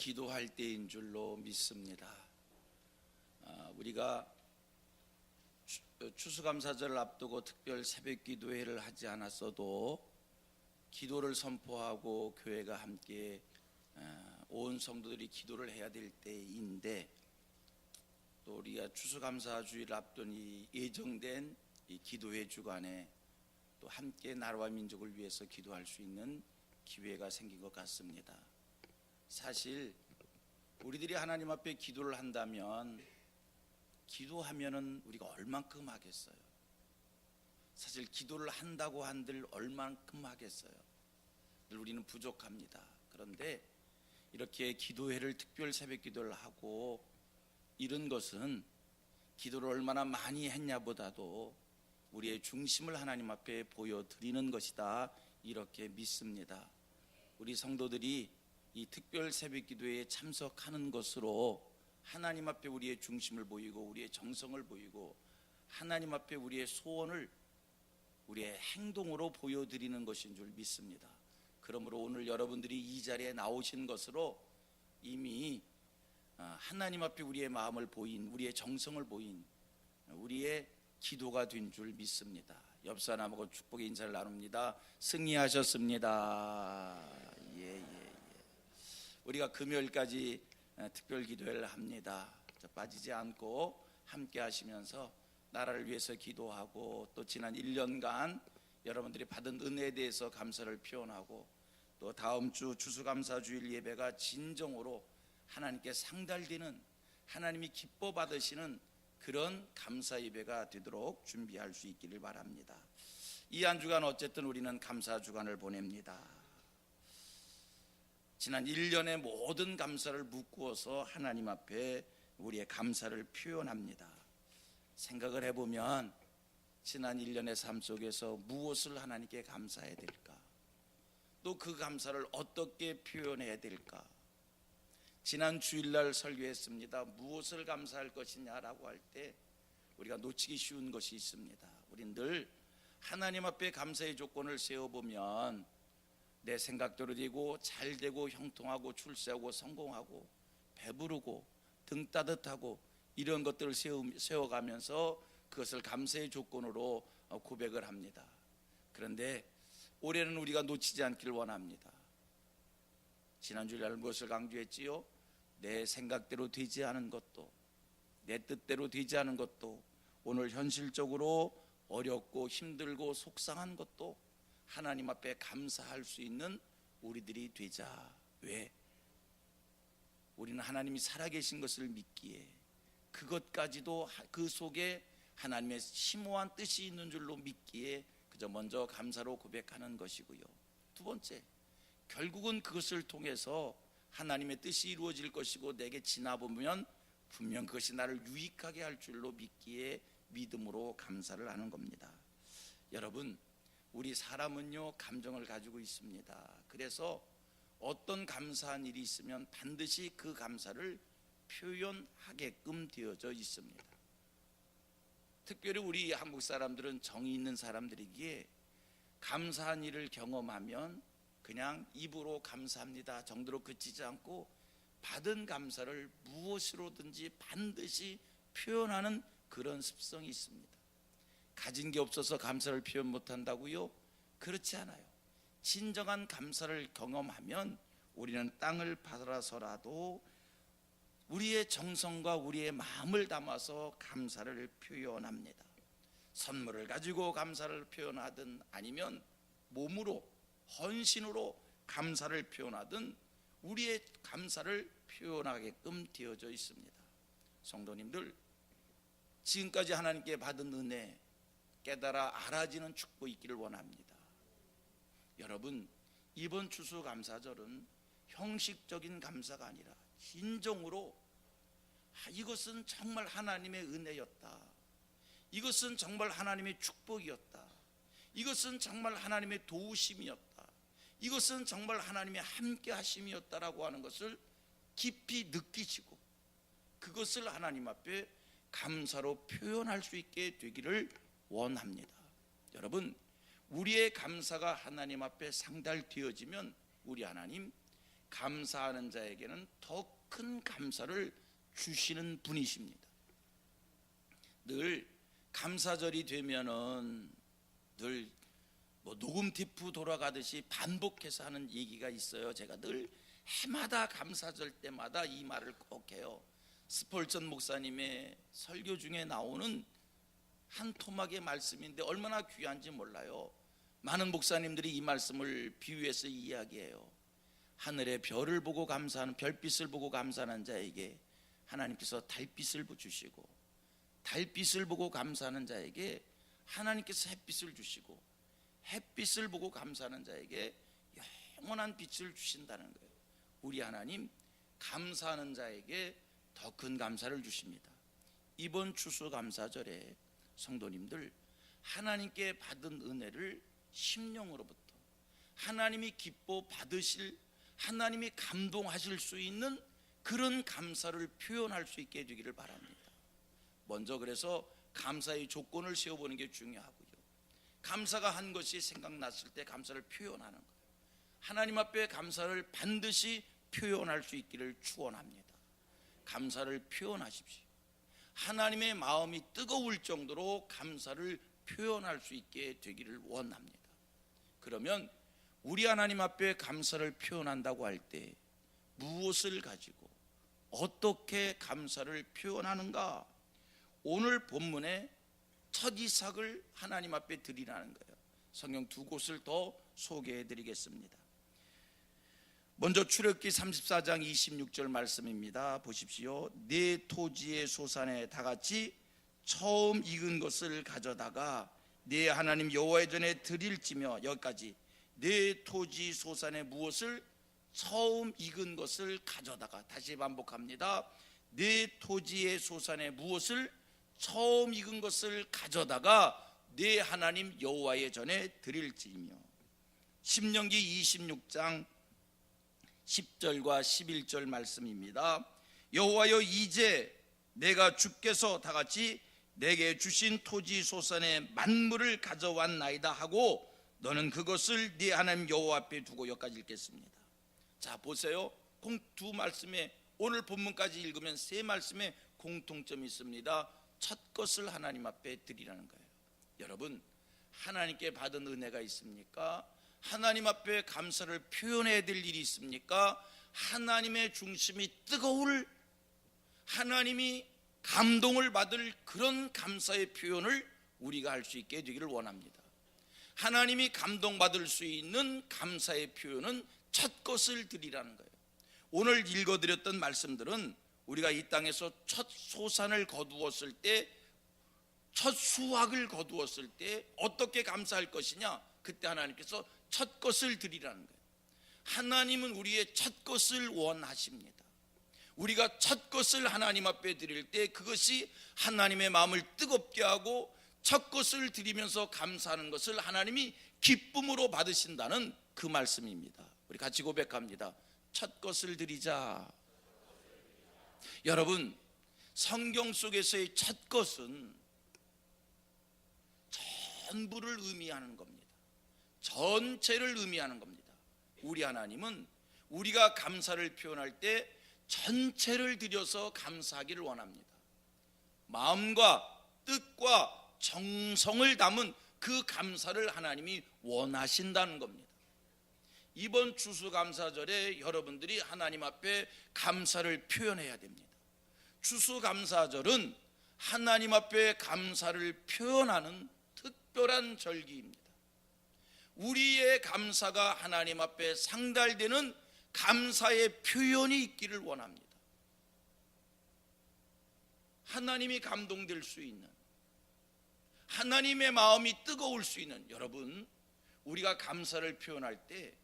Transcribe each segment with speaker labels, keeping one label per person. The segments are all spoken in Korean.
Speaker 1: 기도할 때인 줄로 믿습니다. 우리가 추수감사절을 앞두고 특별 새벽 기도회를 하지 않았어도 기도를 선포하고 교회가 함께 온 성도들이 기도를 해야 될 때인데, 또 우리가 추수감사주의를 앞둔 이 예정된 이 기도회 주간에 또 함께 나라와 민족을 위해서 기도할 수 있는 기회가 생긴 것 같습니다. 사실 우리들이 하나님 앞에 기도를 한다면, 기도하면은 우리가 얼만큼 하겠어요? 사실 기도를 한다고 한들 얼만큼 하겠어요? 늘 우리는 부족합니다. 그런데 이렇게 기도회를 특별 새벽 기도를 하고 이런 것은 기도를 얼마나 많이 했냐보다도 우리의 중심을 하나님 앞에 보여드리는 것이다, 이렇게 믿습니다. 우리 성도들이 이 특별 새벽 기도회에 참석하는 것으로 하나님 앞에 우리의 중심을 보이고 우리의 정성을 보이고 하나님 앞에 우리의 소원을 우리의 행동으로 보여드리는 것인 줄 믿습니다. 그러므로 오늘 여러분들이 이 자리에 나오신 것으로 이미 하나님 앞에 우리의 마음을 보인, 우리의 정성을 보인 우리의 기도가 된 줄 믿습니다. 옆 사람하고 축복의 인사를 나눕니다. 승리하셨습니다. 예. 우리가 금요일까지 특별 기도회를 합니다. 빠지지 않고 함께 하시면서 나라를 위해서 기도하고, 또 지난 1년간 여러분들이 받은 은혜에 대해서 감사를 표현하고, 또 다음 주 추수감사주일 예배가 진정으로 하나님께 상달되는, 하나님이 기뻐 받으시는 그런 감사 예배가 되도록 준비할 수 있기를 바랍니다. 이 한 주간 어쨌든 우리는 감사 주간을 보냅니다. 지난 1년의 모든 감사를 묶어서 하나님 앞에 우리의 감사를 표현합니다. 생각을 해보면 지난 1년의 삶 속에서 무엇을 하나님께 감사해야 될까? 또 그 감사를 어떻게 표현해야 될까? 지난 주일날 설교했습니다. 무엇을 감사할 것이냐라고 할 때 우리가 놓치기 쉬운 것이 있습니다. 우린 늘 하나님 앞에 감사의 조건을 세워보면 내 생각대로 되고 잘 되고 형통하고 출세하고 성공하고 배부르고 등 따뜻하고 이런 것들을 세워가면서 그것을 감사의 조건으로 고백을 합니다. 그런데 올해는 우리가 놓치지 않기를 원합니다. 지난주에 무엇을 강조했지요? 내 생각대로 되지 않은 것도, 내 뜻대로 되지 않은 것도, 오늘 현실적으로 어렵고 힘들고 속상한 것도 하나님 앞에 감사할 수 있는 우리들이 되자. 왜? 우리는 하나님이 살아계신 것을 믿기에, 그것까지도 그 속에 하나님의 심오한 뜻이 있는 줄로 믿기에 그저 먼저 감사로 고백하는 것이고요. 두 번째, 결국은 그것을 통해서 하나님의 뜻이 이루어질 것이고 내게 지나보면 분명 그것이 나를 유익하게 할 줄로 믿기에 믿음으로 감사를 하는 겁니다. 여러분, 우리 사람은요, 감정을 가지고 있습니다. 그래서 어떤 감사한 일이 있으면 반드시 그 감사를 표현하게끔 되어져 있습니다. 특별히 우리 한국 사람들은 정이 있는 사람들이기에 감사한 일을 경험하면 그냥 입으로 감사합니다 정도로 그치지 않고 받은 감사를 무엇으로든지 반드시 표현하는 그런 습성이 있습니다. 가진 게 없어서 감사를 표현 못한다고요? 그렇지 않아요. 진정한 감사를 경험하면 우리는 땅을 팔아서라도 우리의 정성과 우리의 마음을 담아서 감사를 표현합니다. 선물을 가지고 감사를 표현하든 아니면 몸으로 헌신으로 감사를 표현하든 우리의 감사를 표현하게끔 되어져 있습니다. 성도님들, 지금까지 하나님께 받은 은혜 깨달아 알아지는 축복이 있기를 원합니다. 여러분, 이번 추수감사절은 형식적인 감사가 아니라 진정으로 이것은 정말 하나님의 은혜였다, 이것은 정말 하나님의 축복이었다, 이것은 정말 하나님의 도우심이었다, 이것은 정말 하나님의 함께 하심이었다라고 하는 것을 깊이 느끼시고 그것을 하나님 앞에 감사로 표현할 수 있게 되기를 원합니다. 여러분, 우리의 감사가 하나님 앞에 상달되어지면 우리 하나님 감사하는 자에게는 더 큰 감사를 주시는 분이십니다. 늘 감사절이 되면은 늘 녹음 테이프 돌아가듯이 반복해서 하는 얘기가 있어요. 제가 늘 해마다 감사절 때마다 이 말을 꼭 해요. 스폴전 목사님의 설교 중에 나오는 한 토막의 말씀인데 얼마나 귀한지 몰라요. 많은 목사님들이 이 말씀을 비유해서 이야기해요. 하늘의 별을 보고 감사하는, 별빛을 보고 감사하는 자에게 하나님께서 달빛을 주시고, 달빛을 보고 감사하는 자에게 하나님께서 햇빛을 주시고, 햇빛을 보고 감사하는 자에게 영원한 빛을 주신다는 거예요. 우리 하나님 감사하는 자에게 더 큰 감사를 주십니다. 이번 추수감사절에 성도님들, 하나님께 받은 은혜를 심령으로부터 하나님이 기뻐 받으실, 하나님이 감동하실 수 있는 그런 감사를 표현할 수 있게 되기를 바랍니다. 먼저 그래서 감사의 조건을 세워보는 게 중요하고요. 감사가 한 것이 생각났을 때 감사를 표현하는 거예요. 하나님 앞에 감사를 반드시 표현할 수 있기를 축원합니다. 감사를 표현하십시오. 하나님의 마음이 뜨거울 정도로 감사를 표현할 수 있게 되기를 원합니다. 그러면 우리 하나님 앞에 감사를 표현한다고 할 때 무엇을 가지고 어떻게 감사를 표현하는가? 오늘 본문의 첫 이삭을 하나님 앞에 드리라는 거예요. 성경 두 곳을 더 소개해 드리겠습니다. 먼저 출애굽기 34장 26절 말씀입니다. 보십시오. 내 토지의 소산에 다같이 처음 익은 것을 가져다가 내 하나님 여호와의 전에 드릴지며, 여기까지 내 토지 소산에 무엇을? 처음 익은 것을 가져다가, 다시 반복합니다. 내 토지의 소산에 무엇을? 처음 익은 것을 가져다가 내 하나님 여호와의 전에 드릴지며. 신명기 26장 10절과 11절 말씀입니다. 여호와여, 이제 내가 주께서 다같이 내게 주신 토지 소산의 만물을 가져왔나이다 하고 너는 그것을 네 하나님 여호와 앞에 두고. 여기까지 읽겠습니다. 자, 보세요. 두 말씀에, 오늘 본문까지 읽으면 세 말씀에 공통점이 있습니다. 첫 것을 하나님 앞에 드리라는 거예요. 여러분, 하나님께 받은 은혜가 있습니까? 하나님 앞에 감사를 표현해야 될 일이 있습니까? 하나님의 중심이 뜨거울, 하나님이 감동을 받을 그런 감사의 표현을 우리가 할 수 있게 되기를 원합니다. 하나님이 감동받을 수 있는 감사의 표현은 첫 것을 드리라는 거예요. 오늘 읽어드렸던 말씀들은 우리가 이 땅에서 첫 소산을 거두었을 때, 첫 수확을 거두었을 때 어떻게 감사할 것이냐, 그때 하나님께서 첫 것을 드리라는 거예요. 하나님은 우리의 첫 것을 원하십니다. 우리가 첫 것을 하나님 앞에 드릴 때 그것이 하나님의 마음을 뜨겁게 하고 첫 것을 드리면서 감사하는 것을 하나님이 기쁨으로 받으신다는 그 말씀입니다. 우리 같이 고백합니다. 첫 것을 드리자. 여러분, 성경 속에서의 첫 것은 전부를 의미하는 겁니다. 전체를 의미하는 겁니다. 우리 하나님은 우리가 감사를 표현할 때 전체를 들여서 감사하기를 원합니다. 마음과 뜻과 정성을 담은 그 감사를 하나님이 원하신다는 겁니다. 이번 추수감사절에 여러분들이 하나님 앞에 감사를 표현해야 됩니다. 추수감사절은 하나님 앞에 감사를 표현하는 특별한 절기입니다. 우리의 감사가 하나님 앞에 상달되는 감사의 표현이 있기를 원합니다. 하나님이 감동될 수 있는, 하나님의 마음이 뜨거울 수 있는, 여러분, 우리가 감사를 표현할 때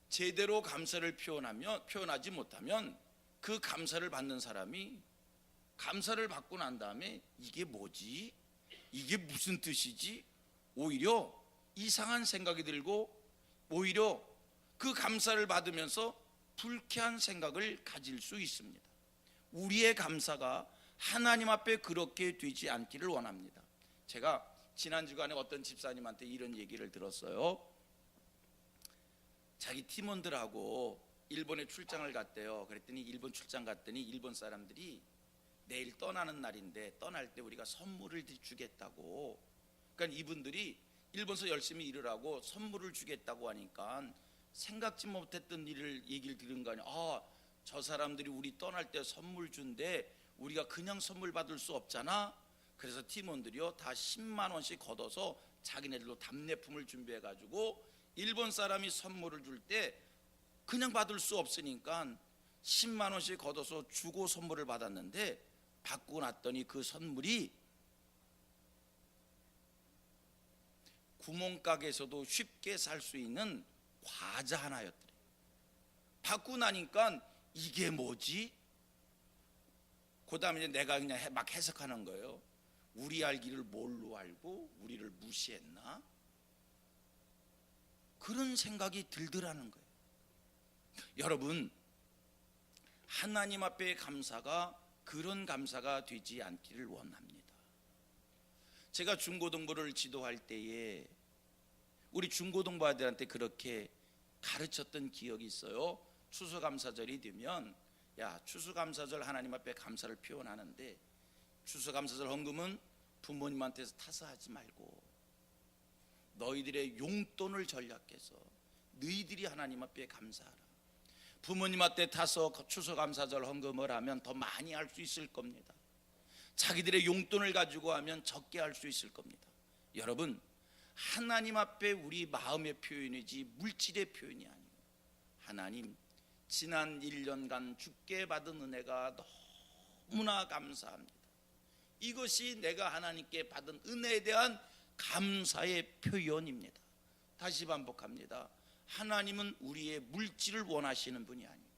Speaker 1: 제대로 감사를 표현하지 못하면 그 감사를 받는 사람이 감사를 받고 난 다음에 이게 뭐지? 이게 무슨 뜻이지? 오히려 이상한 생각이 들고 오히려 그 감사를 받으면서 불쾌한 생각을 가질 수 있습니다. 우리의 감사가 하나님 앞에 그렇게 되지 않기를 원합니다. 제가 지난 주간에 어떤 집사님한테 이런 얘기를 들었어요. 자기 팀원들하고 일본에 출장을 갔대요. 그랬더니 일본 출장 갔더니 일본 사람들이 내일 떠나는 날인데 떠날 때 우리가 선물을 주겠다고. 그러니까 이분들이 일본에서 열심히 일을 하고 선물을 주겠다고 하니까 생각지 못했던 얘기를 들은 거 아니야. 저 사람들이 우리 떠날 때 선물 준대. 우리가 그냥 선물 받을 수 없잖아. 그래서 팀원들이요 다 10만 원씩 걷어서 자기네들로 답례품을 준비해 가지고 일본 사람이 선물을 줄 때 그냥 받을 수 없으니까 10만 원씩 걷어서 주고 선물을 받았는데, 받고 났더니 그 선물이 구멍가게에서도 쉽게 살 수 있는 과자 하나였더래. 받고 나니까 이게 뭐지? 그 다음에 이제 내가 그냥 막 해석하는 거예요. 우리 알기를 뭘로 알고 우리를 무시했나? 그런 생각이 들더라는 거예요. 여러분, 하나님 앞에 감사가 그런 감사가 되지 않기를 원합니다. 제가 중고등부를 지도할 때에 우리 중고등부 아들한테 그렇게 가르쳤던 기억이 있어요. 추수감사절이 되면, 야, 추수감사절 하나님 앞에 감사를 표현하는데 추수감사절 헌금은 부모님한테서 타서 하지 말고 너희들의 용돈을 전략해서 너희들이 하나님 앞에 감사하라. 부모님한테 타서 추수감사절 헌금을 하면 더 많이 할 수 있을 겁니다. 자기들의 용돈을 가지고 하면 적게 할 수 있을 겁니다. 여러분, 하나님 앞에 우리 마음의 표현이지 물질의 표현이 아니에요. 하나님, 지난 1년간 주께 받은 은혜가 너무나 감사합니다. 이것이 내가 하나님께 받은 은혜에 대한 감사의 표현입니다. 다시 반복합니다. 하나님은 우리의 물질을 원하시는 분이 아니에요.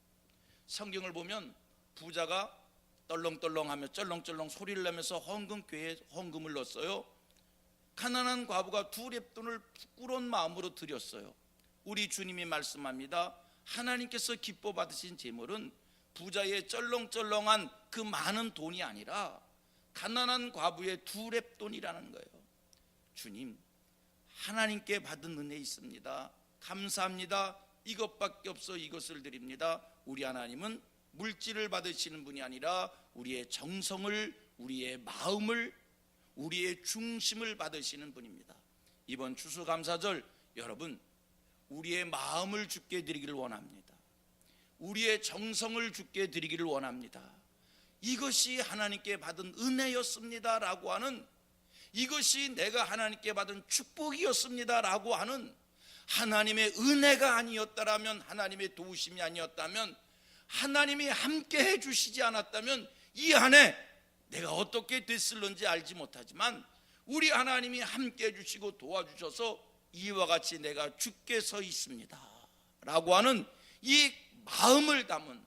Speaker 1: 성경을 보면 부자가 떨렁떨렁하며 쩔렁쩔렁 소리를 내면서 헌금교회에 헌금을 넣었어요. 가난한 과부가 2렙돈을 부끄러운 마음으로 드렸어요. 우리 주님이 말씀합니다. 하나님께서 기뻐 받으신 제물은 부자의 쩔렁쩔렁한 그 많은 돈이 아니라 가난한 과부의 2렙돈이라는 거예요. 주님, 하나님께 받은 은혜 있습니다. 감사합니다. 이것밖에 없어 이것을 드립니다. 우리 하나님은 물질을 받으시는 분이 아니라 우리의 정성을, 우리의 마음을, 우리의 중심을 받으시는 분입니다. 이번 추수감사절 여러분, 우리의 마음을 주께 드리기를 원합니다. 우리의 정성을 주께 드리기를 원합니다. 이것이 하나님께 받은 은혜였습니다 라고 하는, 이것이 내가 하나님께 받은 축복이었습니다 라고 하는, 하나님의 은혜가 아니었다면, 하나님의 도우심이 아니었다면, 하나님이 함께 해주시지 않았다면 이 한해 내가 어떻게 됐을런지 알지 못하지만 우리 하나님이 함께 해주시고 도와주셔서 이와 같이 내가 주께 서 있습니다 라고 하는 이 마음을 담은,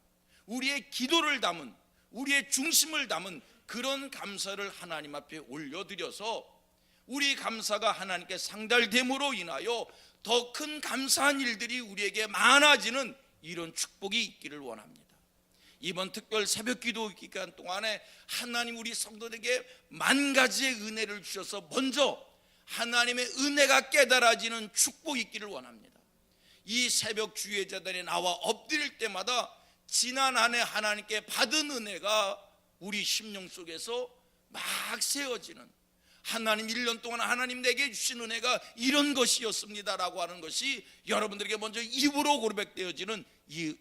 Speaker 1: 우리의 기도를 담은, 우리의 중심을 담은 그런 감사를 하나님 앞에 올려드려서 우리 감사가 하나님께 상달됨으로 인하여 더 큰 감사한 일들이 우리에게 많아지는 이런 축복이 있기를 원합니다. 이번 특별 새벽기도 기간 동안에 하나님 우리 성도들에게 만 가지의 은혜를 주셔서 먼저 하나님의 은혜가 깨달아지는 축복이 있기를 원합니다. 이 새벽 주의 재단에 나와 엎드릴 때마다 지난 한 해 하나님께 받은 은혜가 우리 심령 속에서 막 세워지는, 하나님 1년 동안 하나님 내게 주신 은혜가 이런 것이었습니다 라고 하는 것이 여러분들에게 먼저 입으로 고백되어지는 이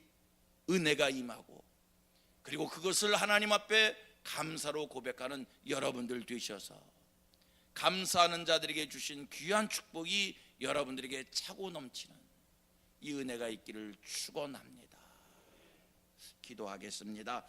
Speaker 1: 은혜가 임하고, 그리고 그것을 하나님 앞에 감사로 고백하는 여러분들 되셔서 감사하는 자들에게 주신 귀한 축복이 여러분들에게 차고 넘치는 이 은혜가 있기를 축원합니다. 기도하겠습니다.